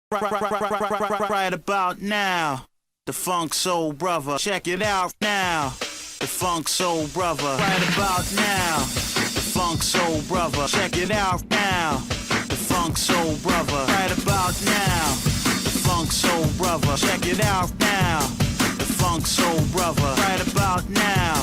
Right about now, the Funk Soul Brother. Check it out now, the Funk Soul Brother. Right about now, the Funk Soul Brother. Check it out now, the Funk Soul Brother. Right about now, the Funk Soul Brother. Check it out now, the Funk Soul Brother. Right about now,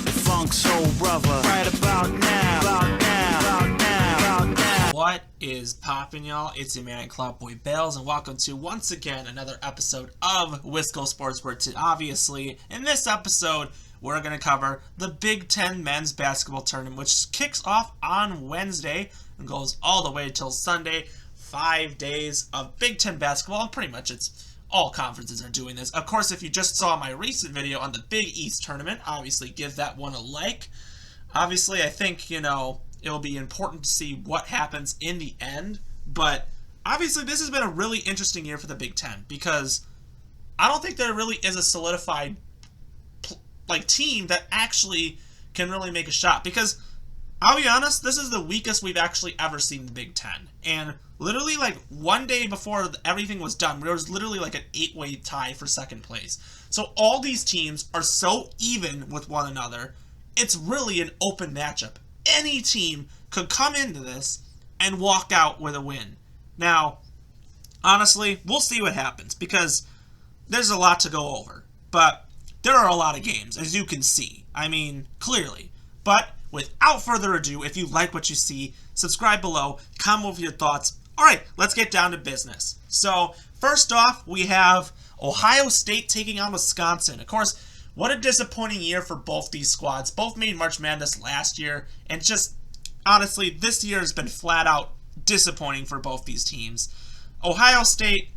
the Funk Soul Brother. Right about now, about now, about now, about now. What is poppin', y'all? It's your man Cloudboy Bales, and welcome to once again another episode of Wisco Sports. Where obviously in this episode we're going to cover the Big Ten men's basketball tournament, which kicks off on Wednesday and goes all the way till Sunday. 5 days of Big Ten basketball, and pretty much it's all conferences are doing this. Of course, if you just saw my recent video on the Big East tournament, obviously give that one a like. Obviously, I think, it'll be important to see what happens in the end, but obviously this has been a really interesting year for the Big Ten because I don't think there really is a solidified team that actually can really make a shot, because I'll be honest, this is the weakest we've actually ever seen the Big Ten, and literally one day before everything was done, there was literally an 8-way tie for second place. So all these teams are so even with one another, it's really an open matchup. Any team could come into this and walk out with a win. Now, honestly, we'll see what happens because there's a lot to go over. But there are a lot of games, as you can see. I mean, clearly. But without further ado, if you like what you see, subscribe below, comment with your thoughts. All right, let's get down to business. So, first off, we have Ohio State taking on Wisconsin. Of course, what a disappointing year for both these squads. Both made March Madness last year, and just, honestly, this year has been flat out disappointing for both these teams. Ohio State,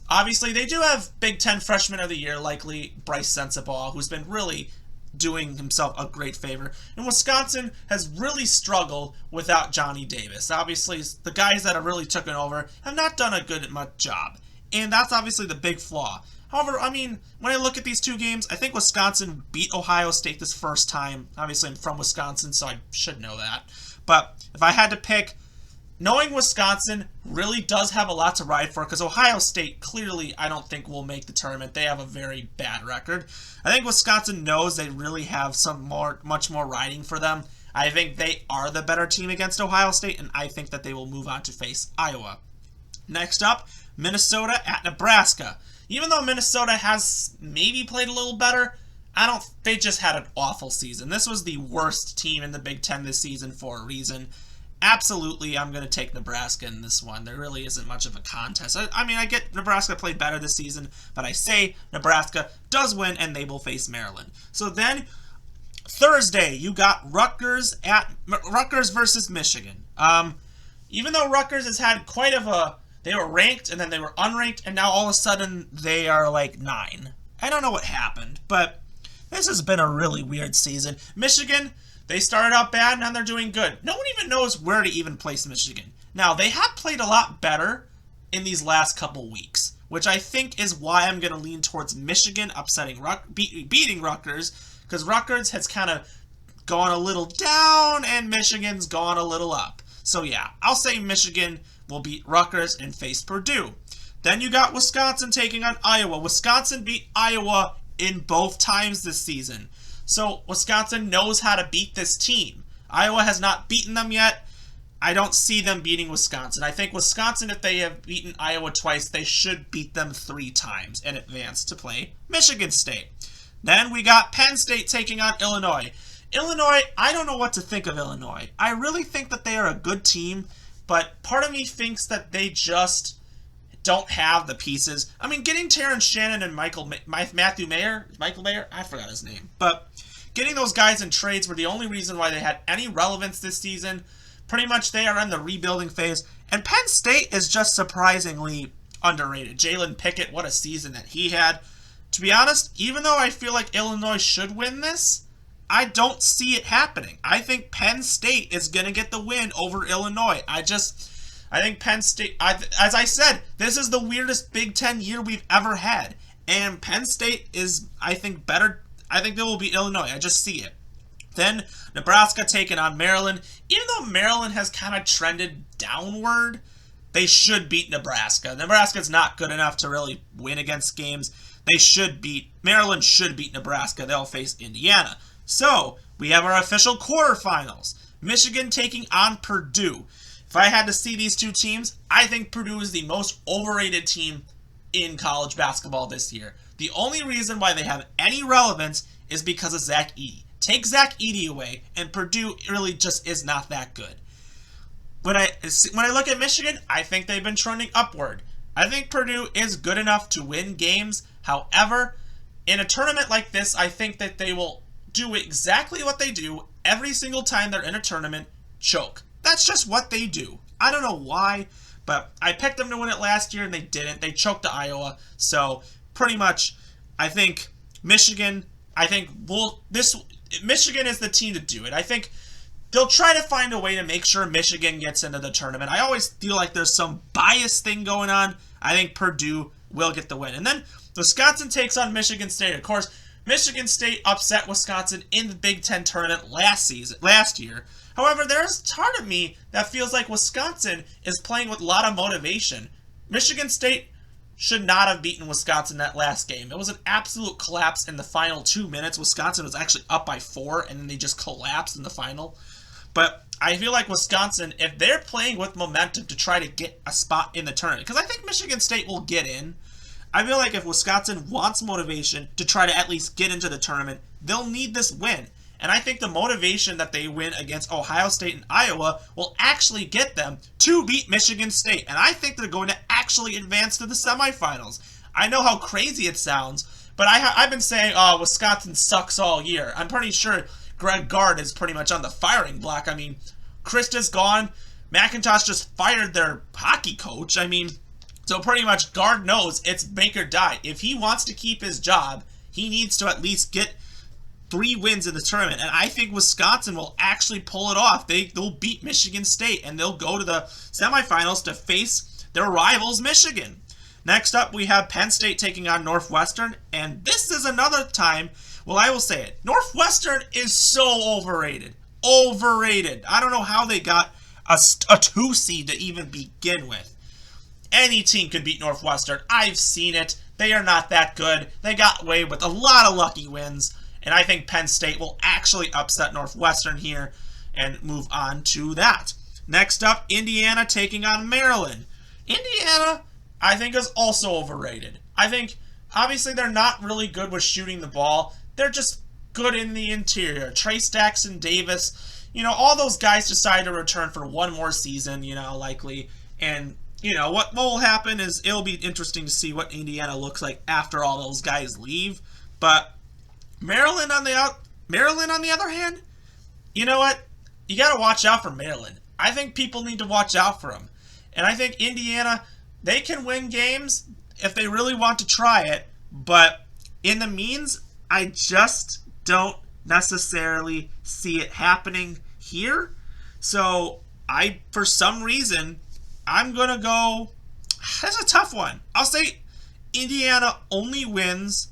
obviously, they do have Big Ten Freshman of the Year, likely Bryce Sensabaugh, who's been really doing himself a great favor. And Wisconsin has really struggled without Johnny Davis. Obviously, the guys that have really taken over have not done a good much job. And that's obviously the big flaw. However, I mean, when I look at these two games, I think Wisconsin beat Ohio State this first time. Obviously, I'm from Wisconsin, so I should know that. But if I had to pick, knowing Wisconsin really does have a lot to ride for, because Ohio State clearly, I don't think, will make the tournament. They have a very bad record. I think Wisconsin knows they really have much more riding for them. I think they are the better team against Ohio State, and I think that they will move on to face Iowa. Next up, Minnesota at Nebraska. Even though Minnesota has maybe played a little better, they just had an awful season. This was the worst team in the Big Ten this season for a reason. Absolutely, I'm going to take Nebraska in this one. There really isn't much of a contest. I get Nebraska played better this season, but I say Nebraska does win, and they will face Maryland. So then, Thursday, you got Rutgers versus Michigan. Even though Rutgers has had quite of a... They were ranked, and then they were unranked, and now all of a sudden they are 9. I don't know what happened, but this has been a really weird season. Michigan, they started out bad, and now they're doing good. No one even knows where to even place Michigan. Now, they have played a lot better in these last couple weeks, which I think is why I'm going to lean towards Michigan beating Rutgers, because Rutgers has kind of gone a little down, and Michigan's gone a little up. So yeah, I'll say Michigan will beat Rutgers and face Purdue. Then you got Wisconsin taking on Iowa. Wisconsin beat Iowa in both times this season. So Wisconsin knows how to beat this team. Iowa has not beaten them yet. I don't see them beating Wisconsin. I think Wisconsin, if they have beaten Iowa twice, they should beat them 3 times and advance to play Michigan State. Then we got Penn State taking on Illinois. Illinois, I don't know what to think of Illinois. I really think that they are a good team, but part of me thinks that they just don't have the pieces. I mean, getting Terrence Shannon and Michael Mayer, I forgot his name. But getting those guys in trades were the only reason why they had any relevance this season. Pretty much they are in the rebuilding phase. And Penn State is just surprisingly underrated. Jalen Pickett, what a season that he had. To be honest, even though I feel like Illinois should win this, I don't see it happening. I think Penn State is going to get the win over Illinois. I think Penn State, as I said, this is the weirdest Big Ten year we've ever had. And Penn State is, I think, better. I think they will beat Illinois. I just see it. Then Nebraska taking on Maryland. Even though Maryland has kind of trended downward, they should beat Nebraska. Nebraska's not good enough to really win against games. Maryland should beat Nebraska. They'll face Indiana. So, we have our official quarterfinals. Michigan taking on Purdue. If I had to see these two teams, I think Purdue is the most overrated team in college basketball this year. The only reason why they have any relevance is because of Zach Edey. Take Zach Edey away, and Purdue really just is not that good. When I look at Michigan, I think they've been trending upward. I think Purdue is good enough to win games. However, in a tournament like this, I think that they will do exactly what they do every single time they're in a tournament, choke. That's just what they do. I don't know why, but I picked them to win it last year and they didn't. They choked to Iowa. So pretty much, I think Michigan is the team to do it. I think they'll try to find a way to make sure Michigan gets into the tournament. I always feel like there's some bias thing going on. I think Purdue will get the win. And then Wisconsin takes on Michigan State. Of course, Michigan State upset Wisconsin in the Big Ten tournament last year. However, there's a part of me that feels like Wisconsin is playing with a lot of motivation. Michigan State should not have beaten Wisconsin that last game. It was an absolute collapse in the final 2 minutes. Wisconsin was actually up by 4, and then they just collapsed in the final. But I feel like Wisconsin, if they're playing with momentum to try to get a spot in the tournament, because I think Michigan State will get in, I feel like if Wisconsin wants motivation to try to at least get into the tournament, they'll need this win. And I think the motivation that they win against Ohio State and Iowa will actually get them to beat Michigan State. And I think they're going to actually advance to the semifinals. I know how crazy it sounds, but I've been saying, Wisconsin sucks all year. I'm pretty sure Greg Gard is pretty much on the firing block. I mean, Krista's gone. McIntosh just fired their hockey coach. I mean, so pretty much Gard knows it's make or die. If he wants to keep his job, he needs to at least get 3 wins in the tournament. And I think Wisconsin will actually pull it off. They'll beat Michigan State, and they'll go to the semifinals to face their rivals, Michigan. Next up, we have Penn State taking on Northwestern. And this is another time, well, I will say it, Northwestern is so overrated. Overrated. I don't know how they got a 2 seed to even begin with. Any team can beat Northwestern. I've seen it. They are not that good. They got away with a lot of lucky wins. And I think Penn State will actually upset Northwestern here and move on to that. Next up, Indiana taking on Maryland. Indiana, I think, is also overrated. I think, obviously, they're not really good with shooting the ball. They're just good in the interior. Trey Stackson, Davis, all those guys decide to return for one more season, likely. And, what will happen is it'll be interesting to see what Indiana looks like after all those guys leave. But Maryland on the other hand, you know what? You got to watch out for Maryland. I think people need to watch out for them. And I think Indiana, they can win games if they really want to try it. But in the means, I just don't necessarily see it happening here. So for some reason, I'm going to go, that's a tough one. I'll say Indiana only wins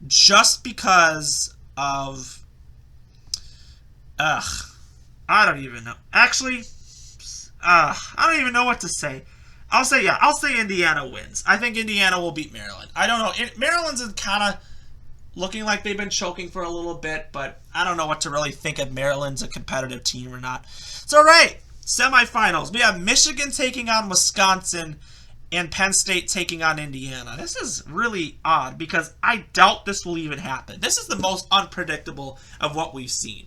just because of, I don't even know. Actually, I don't even know what to say. I'll say Indiana wins. I think Indiana will beat Maryland. I don't know. Maryland's kind of looking like they've been choking for a little bit, but I don't know what to really think of Maryland's a competitive team or not. So, all right, semifinals. We have Michigan taking on Wisconsin and Penn State taking on Indiana. This is really odd because I doubt this will even happen. This is the most unpredictable of what we've seen.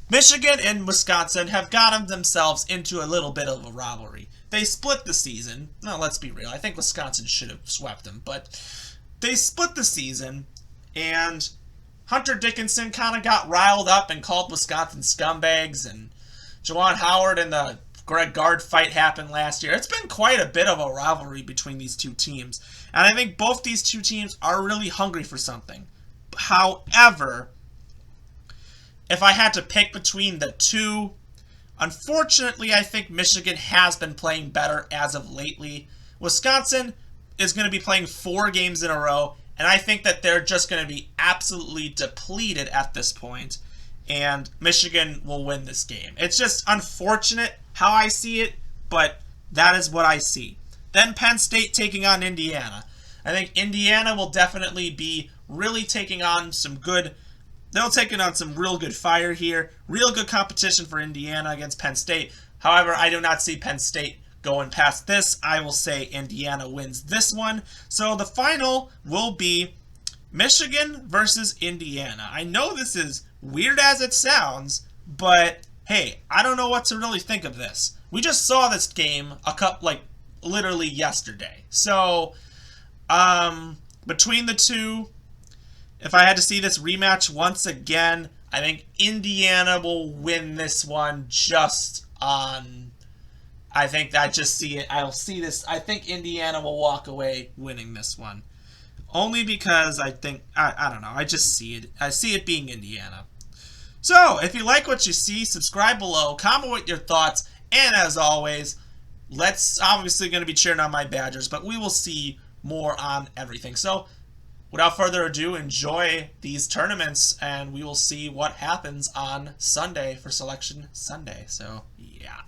Michigan and Wisconsin have gotten themselves into a little bit of a rivalry. They split the season. No, let's be real. I think Wisconsin should have swept them, but they split the season, and Hunter Dickinson kind of got riled up and called Wisconsin scumbags, and Juwan Howard and the Greg Gard fight happened last year. It's been quite a bit of a rivalry between these two teams. And I think both these two teams are really hungry for something. However, if I had to pick between the two, unfortunately, I think Michigan has been playing better as of lately. Wisconsin is going to be playing 4 games in a row, and I think that they're just going to be absolutely depleted at this point, and Michigan will win this game. It's just unfortunate how I see it, but That is what I see. Then Penn State taking on Indiana. I think Indiana will definitely be really taking on some good... They'll take on some real good fire here. Real good competition for Indiana against Penn State. However, I do not see Penn State going past this. I will say Indiana wins this one. So the final will be Michigan versus Indiana. I know this is weird as it sounds, but hey, I don't know what to really think of this. We just saw this game literally yesterday. So, between the two, if I had to see this rematch once again, I think Indiana will win this one just on... I think I just see it. I'll see this. I think Indiana will walk away winning this one. Only because I think... I don't know. I just see it. I see it being Indiana. So, if you like what you see, subscribe below, comment with your thoughts, and as always, let's obviously going to be cheering on my Badgers, but we will see more on everything. So, without further ado, enjoy these tournaments, and we will see what happens on Sunday for Selection Sunday. So, yeah.